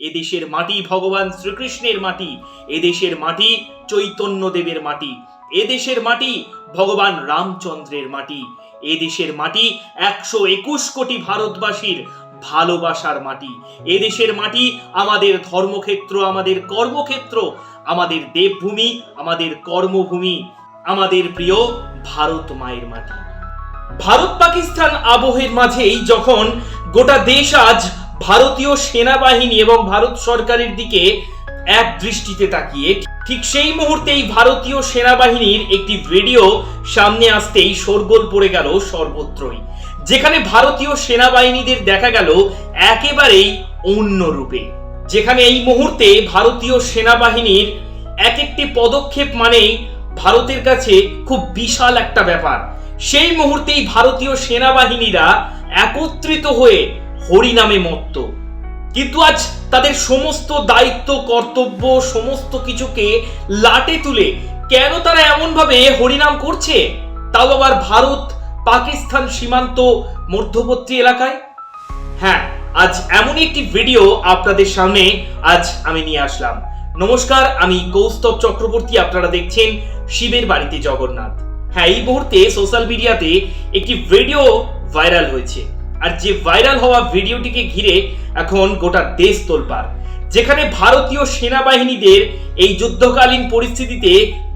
এদেশের মাটি ভগবান শ্রীকৃষ্ণের মাটি, এদেশের মাটি চৈতন্য দেবের মাটি, এদেশের মাটি ভগবান রামচন্দ্রের মাটি, এদেশের মাটি 121 কোটি ভারতবাসীর ভালোবাসার মাটি, এদেশের মাটি আমাদের ধর্মক্ষেত্র, আমাদের কর্মক্ষেত্র, আমাদের দেবভূমি, আমাদের কর্মভূমি, আমাদের প্রিয় ভারত মায়ের মাটি। ভারত পাকিস্তান আবহের মাঝেই যখন গোটা দেশ আজ ভারতীয় সেনাবাহিনী এবং ভারত সরকারের দিকে এক দৃষ্টিতে তাকিয়ে, ঠিক সেই মুহূর্তেই ভারতীয় সেনাবাহিনীর একটি ভিডিও সামনে আসতেই শোরগোল পড়ে গেল সর্বত্রই, যেখানে ভারতীয় সেনাবাহিনীদের দেখা গেল একেবারেই অন্য রূপে, যেখানে এই মুহূর্তে ভারতীয় সেনাবাহিনীর এক একটি পদক্ষেপ মানেই ভারতের কাছে খুব বিশাল একটা ব্যাপার। সেই মুহূর্তেই ভারতীয় সেনাবাহিনীরা একত্রিত হয়ে হরিনামে মত্ত, কিন্তু আজ তাদের সমস্ত দায়িত্ব কর্তব্য সমস্ত কিছুকে লাটে তুলে কেন তারা এমন ভাবে হরিনাম করছে, তাও আবার ভারত পাকিস্তান সীমান্ত মধ্যবর্তী এলাকায়? হ্যাঁ, আজ এমনই একটি ভিডিও আপনাদের সামনে আজ আমি নিয়ে আসলাম। নমস্কার, আমি কৌস্তব চক্রবর্তী, আপনারা দেখছেন শিবের বাড়িতে জগন্নাথ। হ্যাঁ, এই মুহূর্তে সোশ্যাল মিডিয়াতে একটি ভিডিও ভাইরাল হয়েছে, আর যে ভাইরাল হওয়া ভিডিওটিকে ঘিরে এখন গোটা দেশ তোলপাড়, যেখানে ভারতীয় সেনাবাহিনীদের এই যুদ্ধকালীন পরিস্থিতিতে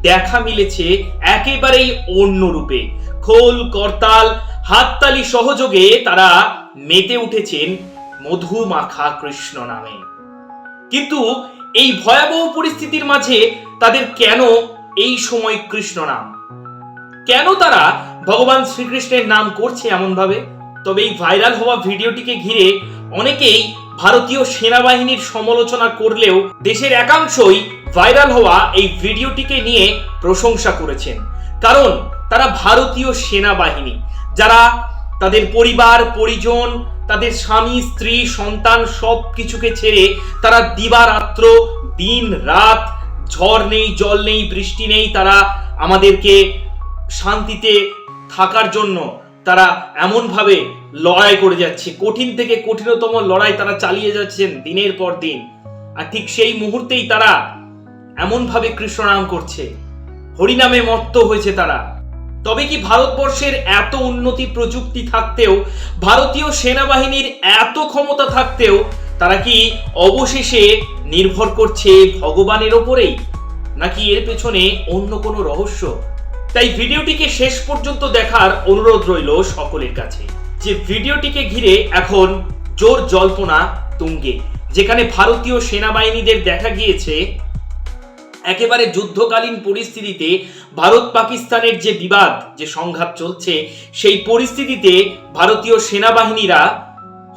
দেখা মিলেছে একেবারেই অন্য রূপে। খোল করতাল হাততালি সহযোগে তারা মেতে উঠেছেন মধুমাখা কৃষ্ণ নামে। কিন্তু এই ভয়াবহ পরিস্থিতির মাঝে তাদের কেন এই সময় কৃষ্ণ নাম, কেন তারা ভগবান শ্রীকৃষ্ণের নাম করছে এমন ভাবে? তবে এই ভাইরাল হওয়া ভিডিওটিকে ঘিরে অনেকেই ভারতীয় সেনাবাহিনীর সমালোচনা করলেও দেশের একাংশই ভাইরাল হওয়া এই ভিডিওটিকে নিয়ে প্রশংসা করেছেন, কারণ তারা ভারতীয় সেনাবাহিনী, যারা তাদের পরিবার পরিজন, তাদের স্বামী স্ত্রী সন্তান সব কিছুকে ছেড়ে তারা দিবারাত্র দিন রাত, ঝড় নেই জল নেই বৃষ্টি নেই, তারা আমাদেরকে শান্তিতে থাকার জন্য তারা এমন ভাবে লড়াই করে যাচ্ছে, কঠিন থেকে কঠিনতম লড়াই তারা চালিয়ে যাচ্ছেন দিনের পর দিন। আর ঠিক সেই মুহূর্তেই তারা এমন ভাবে কৃষ্ণ নাম করছে, হরিনামে মত্ত হয়েছে তারা। তবে কি ভারতবর্ষের এত উন্নতি প্রযুক্তি থাকতেও, ভারতীয় সেনাবাহিনীর এত ক্ষমতা থাকতেও তারা কি অবশেষে নির্ভর করছে ভগবানের ওপরেই, নাকি এর পেছনে অন্য কোনো রহস্য? তাই ভিডিওটিকে শেষ পর্যন্ত দেখার অনুরোধ রইল সকলের কাছে, যে ভিডিওটিকে ঘিরে এখন জোর জল্পনা তুঙ্গে, যেখানে ভারতীয় সেনাবাহিনীদের দেখা গিয়েছে একেবারে যুদ্ধকালীন পরিস্থিতিতে ভারত পাকিস্তানের যে বিবাদ, যে সংঘাত চলছে, সেই পরিস্থিতিতে ভারতীয় সেনাবাহিনীরা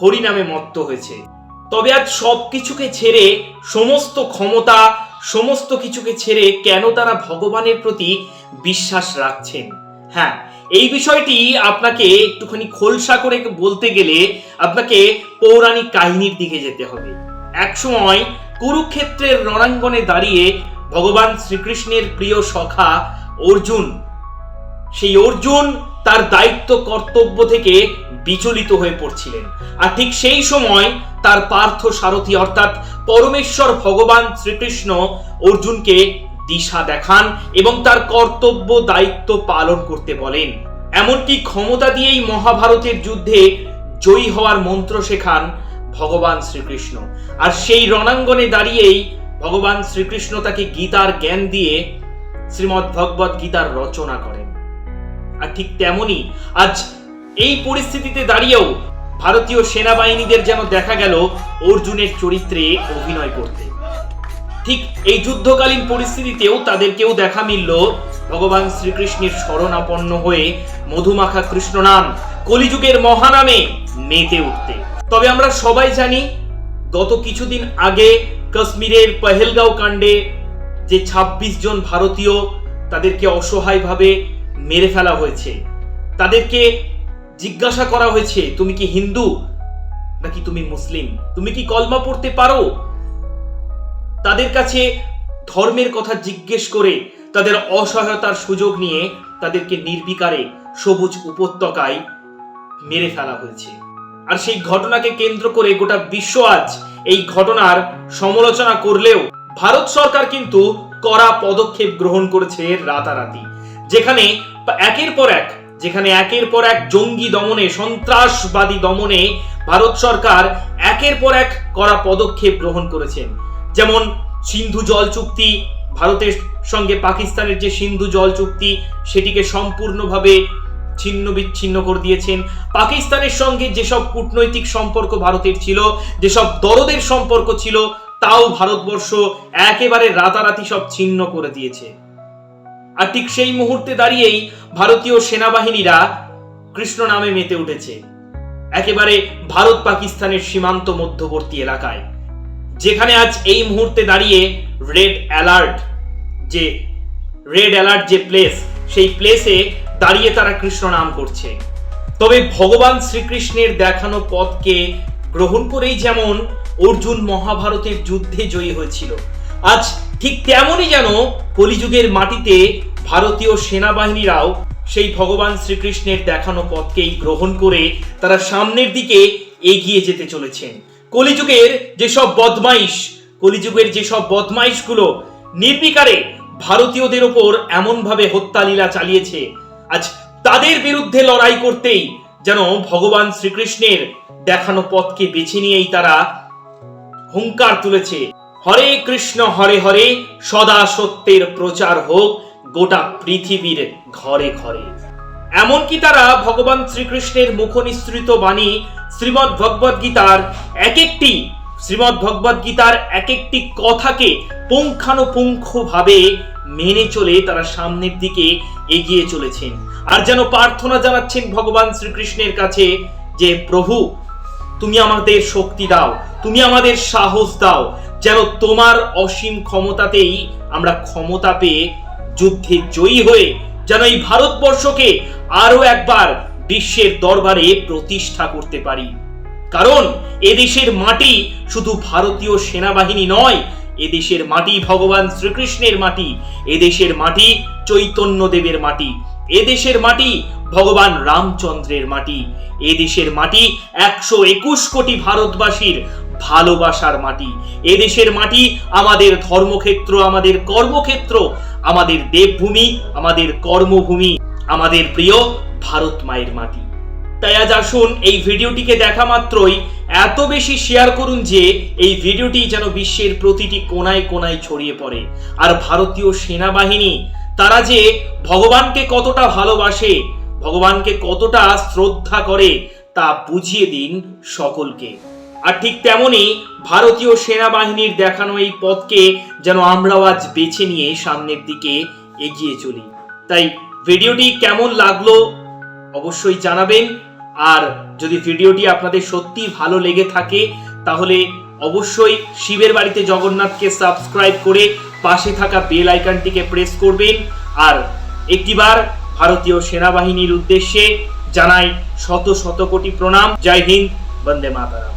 হরিনামে মত্ত হয়েছে। তবে আজ সবকিছুকে ছেড়ে, সমস্ত ক্ষমতা সমস্ত কিছুকে ছেড়ে কেন তারা ভগবানের প্রতি বিশ্বাস রাখছেন? হ্যাঁ, এই বিষয়টি আপনাকে একটুখানি খোলসা করে বলতে গেলে আপনাকে পৌরাণিক কাহিনীর দিকে যেতে হবে। একসময় কুরুক্ষেত্রের রণাঙ্গনে দাঁড়িয়ে ভগবান শ্রীকৃষ্ণের প্রিয় সখা অর্জুন, সেই অর্জুন তার দায়িত্ব কর্তব্য থেকে বিচলিত হয়ে পড়ছিলেন। আর ঠিক সেই সময় তার পার্থ সারথী অর্থাৎ পরমেশ্বর ভগবান শ্রীকৃষ্ণ অর্জুনকে দিশা দেখান এবং তার কর্তব্য দায়িত্ব পালন করতে বলেন। এমনকি ক্ষমতা দিয়েই মহাভারতের যুদ্ধে জয়ী হওয়ার মন্ত্র শেখান ভগবান শ্রীকৃষ্ণ। আর সেই রণাঙ্গনে দাঁড়িয়েই ভগবান শ্রীকৃষ্ণ তাকে গীতার জ্ঞান দিয়ে শ্রীমদ্ ভগবত গীতার রচনা করেন। আর ঠিক তেমনি আজ এই পরিস্থিতিতে দাঁড়িয়েও ভারতীয় সেনাবাহিনীদের যেন দেখা গেল অর্জুনের চরিত্রে অভিনয় করতে। ঠিক এই যুদ্ধকালীন পরিস্থিতিতেও তাদেরকেও দেখা মিলল ভগবান শ্রীকৃষ্ণের শরণাপন্ন হয়ে মধুমাখা কৃষ্ণ নাম, কলিযুগের মহানামে মেতে উঠতে। তবে আমরা সবাই জানি, গত কিছুদিন আগে কাশ্মীরের পহেলগাঁও কাণ্ডে যে 26 জন ভারতীয়, তাদেরকে অসহায়ভাবে মেরে ফেলা হয়েছে। তাদেরকে জিজ্ঞাসা করা হয়েছে, তুমি কি হিন্দু নাকি তুমি মুসলিম, তুমি কি কলমা পড়তে পারো? তাদের কাছে ধর্মের কথা জিজ্ঞেস করে তাদের অসহায়তার সুযোগ নিয়ে তাদেরকে নির্বিকারে সবুজ উপত্যকায় মেরে ফেলা হয়েছে। আর সেই ঘটনাকে কেন্দ্র করে গোটা বিশ্ব আজ এই ঘটনার সমালোচনা করলেও ভারত সরকার কিন্তু কড়া পদক্ষেপ গ্রহণ করেছে রাতারাতি, যেখানে একের পর এক জঙ্গি দমনে, সন্ত্রাসবাদী দমনে ভারত সরকার একের পর এক কড়া পদক্ষেপ গ্রহণ করেছেন। যেমন সিন্ধু জল চুক্তি, ভারতের সঙ্গে পাকিস্তানের যে সিন্ধু জল চুক্তি সেটিকে সম্পূর্ণভাবে ছিন্ন বিচ্ছিন্ন করে দিয়েছেন। পাকিস্তানের সঙ্গে যেসব কূটনৈতিক সম্পর্ক ভারতের ছিল, যেসব দরদের সম্পর্ক ছিল, তাও ভারতবর্ষ একেবারে রাতারাতি সব ছিন্ন করে দিয়েছে। আর ঠিক সেই মুহূর্তে দাঁড়িয়েই ভারতীয় সেনাবাহিনীরা কৃষ্ণ নামে মেতে উঠেছে একেবারে ভারত পাকিস্তানের সীমান্ত মধ্যবর্তী এলাকায়, যেখানে আজ এই মুহূর্তে দাঁড়িয়ে রেড অ্যালার্ট যে প্লেস, সেই প্লেসে দাঁড়িয়ে তারা কৃষ্ণ নাম করছে। তবে ভগবান শ্রীকৃষ্ণের দেখানো পথকে গ্রহণ করেই যেমন অর্জুন মহাভারতের যুদ্ধে জয়ী হয়েছিল, আজ ঠিক তেমনই যেন কলিযুগের মাটিতে ভারতীয় সেনাবাহিনীরাও সেই ভগবান শ্রীকৃষ্ণের দেখানো পথকেই গ্রহণ করে তারা সামনের দিকে এগিয়ে যেতে চলেছেন। কলিযুগের যেসব বদমাইশগুলো নির্বিকারে ভারতীয়দের ওপর এমনভাবে হত্যালীলা চালিয়েছে, আজ তাদের বিরুদ্ধে লড়াই করতেই যেন ভগবান শ্রীকৃষ্ণের দেখানো পথকে বেছে নিয়েই তারা হুঙ্কার তুলেছে, হরে কৃষ্ণ হরে হরে, সদা সত্যের প্রচার হোক গোটা পৃথিবীর ঘরে ঘরে। এমনকি তারা ভগবান শ্রীকৃষ্ণের মুখনিসৃত বাণী শ্রীমদ্ ভগবদ্ গীতার এক একটি কথাকে পুঙ্খানুপুঙ্খভাবে মেনে চলে তারা সামনের দিকে এগিয়ে চলেছেন। আর যেন প্রার্থনা জানাচ্ছেন ভগবান শ্রীকৃষ্ণের কাছে যে প্রভু, তুমি আমাদের শক্তি দাও, তুমি আমাদের সাহস দাও, যেন তোমার অসীম ক্ষমতাতেই আমরা ক্ষমতা পেয়ে যুদ্ধে জয়ী হয়ে যেন এই ভারতবর্ষকে আরো একবার বিশ্বের দরবারে প্রতিষ্ঠা করতে পারি। কারণ এদেশের মাটি শুধু ভারতীয় সেনাবাহিনী নয়, এদেশের মাটি ভগবান শ্রীকৃষ্ণের মাটি, এদেশের মাটি চৈতন্য দেবের মাটি, এদেশের মাটি ভগবান রামচন্দ্রের মাটি, এদেশের মাটি 121 কোটি ভারতবাসীর ভালোবাসার মাটি, এদেশের মাটি আমাদের ধর্মক্ষেত্র, আমাদের কর্মক্ষেত্র, আমাদের দেবভূমি, আমাদের কর্মভূমি, আমাদের প্রিয় ভারত মায়ের মাটি। তাই আজ আসুন এই ভিডিওটিকে দেখা মাত্রই এত বেশি শেয়ার করুন যে এই ভিডিওটি যেন বিশ্বের প্রতিটি কোনায় কোনায় ছড়িয়ে পড়ে। আর ভারতীয় সেনাবাহিনী তারা যে ভগবানকে কতটা ভালোবাসে, ভগবানকে কতটা শ্রদ্ধা করে তা বুঝিয়ে দিন সকলকে। আর ঠিক তেমনি ভারতীয় সেনাবাহিনীর দেখানো এই পথকে যেন আমরাও আজ বেছে নিয়ে সামনের দিকে এগিয়ে চলি। তাই ভিডিওটি কেমন লাগলো অবশ্যই জানাবেন। আর যদি ভিডিওটি আপনাদের সত্যি ভালো লেগে থাকে তাহলে অবশ্যই শিবের বাড়িতে জগন্নাথকে সাবস্ক্রাইব করে পাশে থাকা বেল আইকনটিকে প্রেস করবেন। আর একটিবার ভারতীয় সেনাবাহিনীর উদ্দেশ্যে জানাই শত শত কোটি প্রণাম। জয় হিন্দ, বন্দে মাতরম।